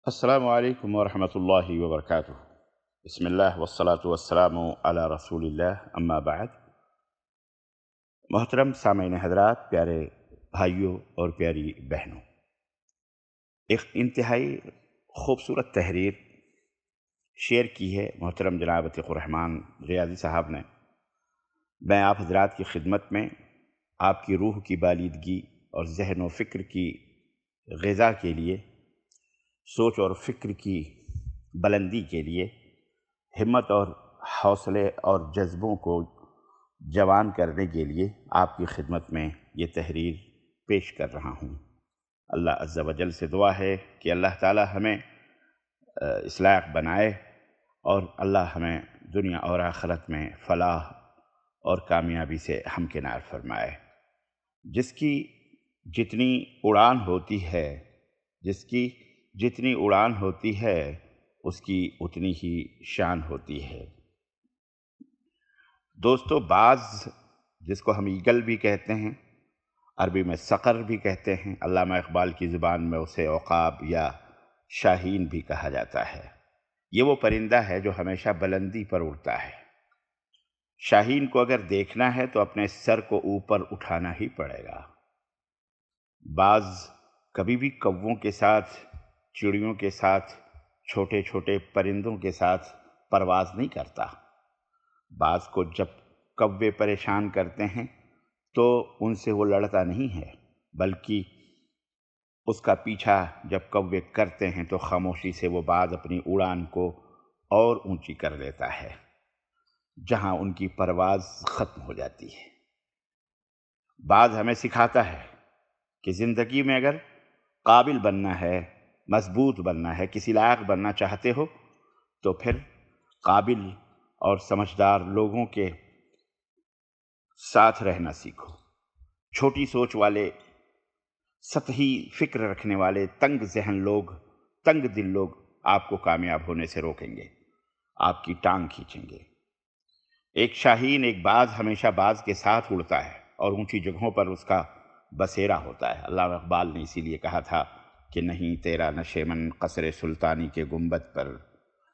السلام علیکم ورحمۃ اللہ وبرکاتہ۔ بسم اللہ والصلاة والسلام علی رسول اللہ، اما بعد۔ محترم سامعین حضرات، پیارے بھائیوں اور پیاری بہنوں، ایک انتہائی خوبصورت تحریر شیئر کی ہے محترم جناب عتیق الرحمن ریاضی صاحب نے۔ میں آپ حضرات کی خدمت میں آپ کی روح کی بالیدگی اور ذہن و فکر کی غذا کے لیے، سوچ اور فکر کی بلندی کے لیے، ہمت اور حوصلے اور جذبوں کو جوان کرنے کے لیے آپ کی خدمت میں یہ تحریر پیش کر رہا ہوں۔ اللہ عز و جل سے دعا ہے کہ اللہ تعالی ہمیں اس لائق بنائے اور اللہ ہمیں دنیا اور آخرت میں فلاح اور کامیابی سے ہمکنار فرمائے۔ جس کی جتنی اڑان ہوتی ہے اس کی اتنی ہی شان ہوتی ہے۔ دوستو، باز جس کو ہم ایگل بھی کہتے ہیں، عربی میں صقر بھی کہتے ہیں، علامہ اقبال کی زبان میں اسے عقاب یا شاہین بھی کہا جاتا ہے۔ یہ وہ پرندہ ہے جو ہمیشہ بلندی پر اڑتا ہے۔ شاہین کو اگر دیکھنا ہے تو اپنے سر کو اوپر اٹھانا ہی پڑے گا۔ باز کبھی بھی کووں کے ساتھ، چڑیوں کے ساتھ، چھوٹے چھوٹے پرندوں کے ساتھ پرواز نہیں کرتا۔ باز کو جب کوے پریشان کرتے ہیں تو ان سے وہ لڑتا نہیں ہے، بلکہ اس کا پیچھا جب کوے کرتے ہیں تو خاموشی سے وہ باز اپنی اڑان کو اور اونچی کر دیتا ہے، جہاں ان کی پرواز ختم ہو جاتی ہے۔ باز ہمیں سکھاتا ہے کہ زندگی میں اگر قابل بننا ہے، مضبوط بننا ہے، کسی لائق بننا چاہتے ہو تو پھر قابل اور سمجھدار لوگوں کے ساتھ رہنا سیکھو۔ چھوٹی سوچ والے، سطحی فکر رکھنے والے، تنگ ذہن لوگ، تنگ دل لوگ آپ کو کامیاب ہونے سے روکیں گے، آپ کی ٹانگ کھینچیں گے۔ ایک شاہین، ایک باز ہمیشہ باز کے ساتھ اڑتا ہے اور اونچی جگہوں پر اس کا بسیرا ہوتا ہے۔ علامہ اقبال نے اسی لیے کہا تھا کہ نہیں تیرا نشیمن قصر سلطانی کے گنبد پر،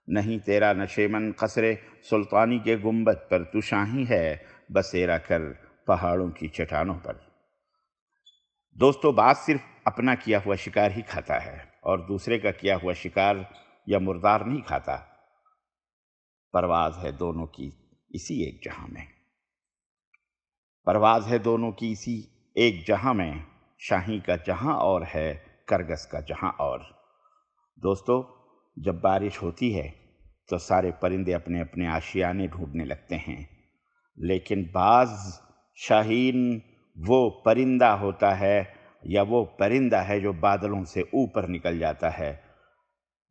نہیں تیرا نشیمن قصر سلطانی کے گنبد پر، تو شاہی ہے بسیرا کر پہاڑوں کی چٹانوں پر۔ دوستو، باز صرف اپنا کیا ہوا شکار ہی کھاتا ہے اور دوسرے کا کیا ہوا شکار یا مردار نہیں کھاتا۔ پرواز ہے دونوں کی اسی ایک جہاں میں، پرواز ہے دونوں کی اسی ایک جہاں میں، شاہی کا جہاں اور ہے، کرگس کا جہاں اور۔ دوستو، جب بارش ہوتی ہے تو سارے پرندے اپنے اپنے آشیانے ڈھونڈنے لگتے ہیں، لیکن باز، شاہین، وہ پرندہ ہوتا ہے یا وہ پرندہ ہے جو بادلوں سے اوپر نکل جاتا ہے،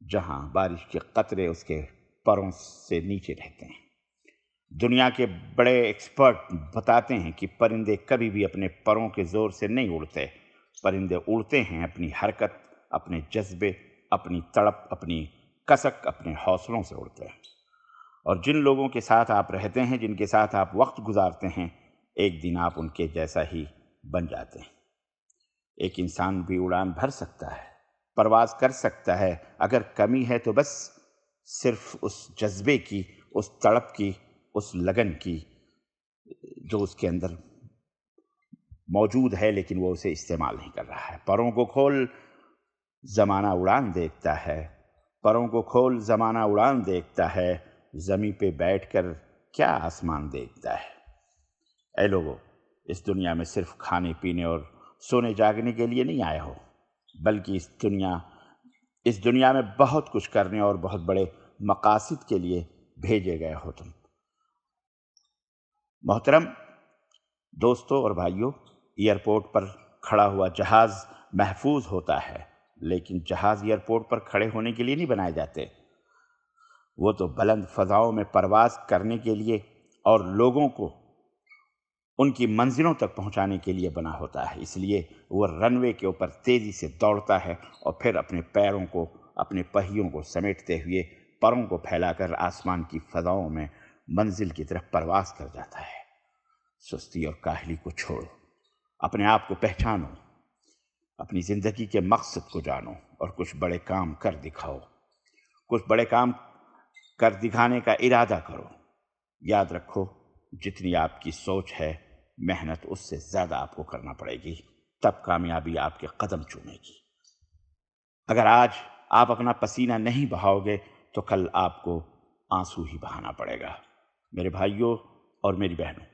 جہاں بارش کے قطرے اس کے پروں سے نیچے رہتے ہیں۔ دنیا کے بڑے ایکسپرٹ بتاتے ہیں کہ پرندے کبھی بھی اپنے پروں کے زور سے نہیں اڑتے۔ پرندے اڑتے ہیں اپنی حرکت، اپنے جذبے، اپنی تڑپ، اپنی کسک، اپنے حوصلوں سے اڑتے ہیں۔ اور جن لوگوں کے ساتھ آپ رہتے ہیں، جن کے ساتھ آپ وقت گزارتے ہیں، ایک دن آپ ان کے جیسا ہی بن جاتے ہیں۔ ایک انسان بھی اڑان بھر سکتا ہے، پرواز کر سکتا ہے، اگر کمی ہے تو بس صرف اس جذبے کی، اس تڑپ کی، اس لگن کی جو اس کے اندر موجود ہے، لیکن وہ اسے استعمال نہیں کر رہا ہے۔ پروں کو کھول، زمانہ اڑان دیکھتا ہے، پروں کو کھول، زمانہ اڑان دیکھتا ہے، زمیں پہ بیٹھ کر کیا آسمان دیکھتا ہے۔ اے لوگو، اس دنیا میں صرف کھانے پینے اور سونے جاگنے کے لیے نہیں آئے ہو، بلکہ اس دنیا میں بہت کچھ کرنے اور بہت بڑے مقاصد کے لیے بھیجے گئے ہو تم۔ محترم دوستوں اور بھائیوں، ایئرپورٹ پر کھڑا ہوا جہاز محفوظ ہوتا ہے، لیکن جہاز ایئرپورٹ پر کھڑے ہونے کے لیے نہیں بنائے جاتے۔ وہ تو بلند فضاؤں میں پرواز کرنے کے لیے اور لوگوں کو ان کی منزلوں تک پہنچانے کے لیے بنا ہوتا ہے۔ اس لیے وہ رن وے کے اوپر تیزی سے دوڑتا ہے اور پھر اپنے پیروں کو، اپنے پہیوں کو سمیٹتے ہوئے پروں کو پھیلا کر آسمان کی فضاؤں میں منزل کی طرف پرواز کر جاتا ہے۔ سستی اور کاہلی کو چھوڑو، اپنے آپ کو پہچانو، اپنی زندگی کے مقصد کو جانو اور کچھ بڑے کام کر دکھاؤ، کچھ بڑے کام کر دکھانے کا ارادہ کرو۔ یاد رکھو، جتنی آپ کی سوچ ہے، محنت اس سے زیادہ آپ کو کرنا پڑے گی، تب کامیابی آپ کے قدم چومے گی۔ اگر آج آپ اپنا پسینہ نہیں بہاؤ گے تو کل آپ کو آنسو ہی بہانا پڑے گا۔ میرے بھائیوں اور میری بہنوں،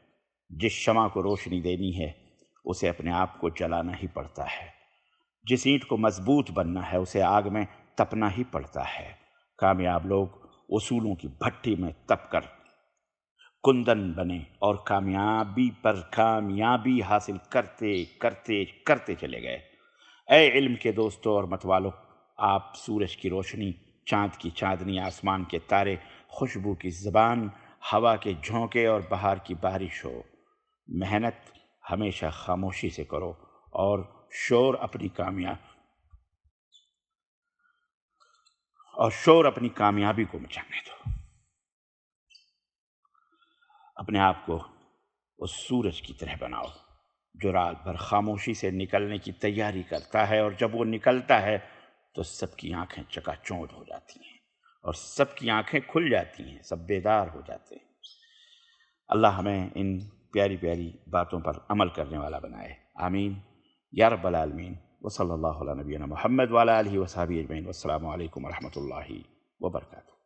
جس شمع کو روشنی دینی ہے اسے اپنے آپ کو جلانا ہی پڑتا ہے، جس اینٹ کو مضبوط بننا ہے اسے آگ میں تپنا ہی پڑتا ہے۔ کامیاب لوگ اصولوں کی بھٹی میں تپ کر کندن بنے اور کامیابی پر کامیابی حاصل کرتے کرتے کرتے چلے گئے۔ اے علم کے دوستوں اور متوالو، آپ سورج کی روشنی، چاند کی چاندنی، آسمان کے تارے، خوشبو کی زبان، ہوا کے جھونکے اور بہار کی بارش ہو۔ محنت ہمیشہ خاموشی سے کرو اور شور اپنی کامیابی کو مچانے دو۔ اپنے آپ کو اس سورج کی طرح بناؤ جو رات بھر خاموشی سے نکلنے کی تیاری کرتا ہے، اور جب وہ نکلتا ہے تو سب کی آنکھیں چکا چوندھ ہو جاتی ہیں اور سب کی آنکھیں کھل جاتی ہیں، سب بیدار ہو جاتے ہیں۔ اللہ ہمیں ان پیاری پیاری باتوں پر عمل کرنے والا بنائے، آمین یا رب العالمین۔ وصلی اللہ علی نبینا محمد وعلی آلہ وصحبہ اجمعین۔ والسلام علیکم ورحمۃ اللہ وبرکاتہ۔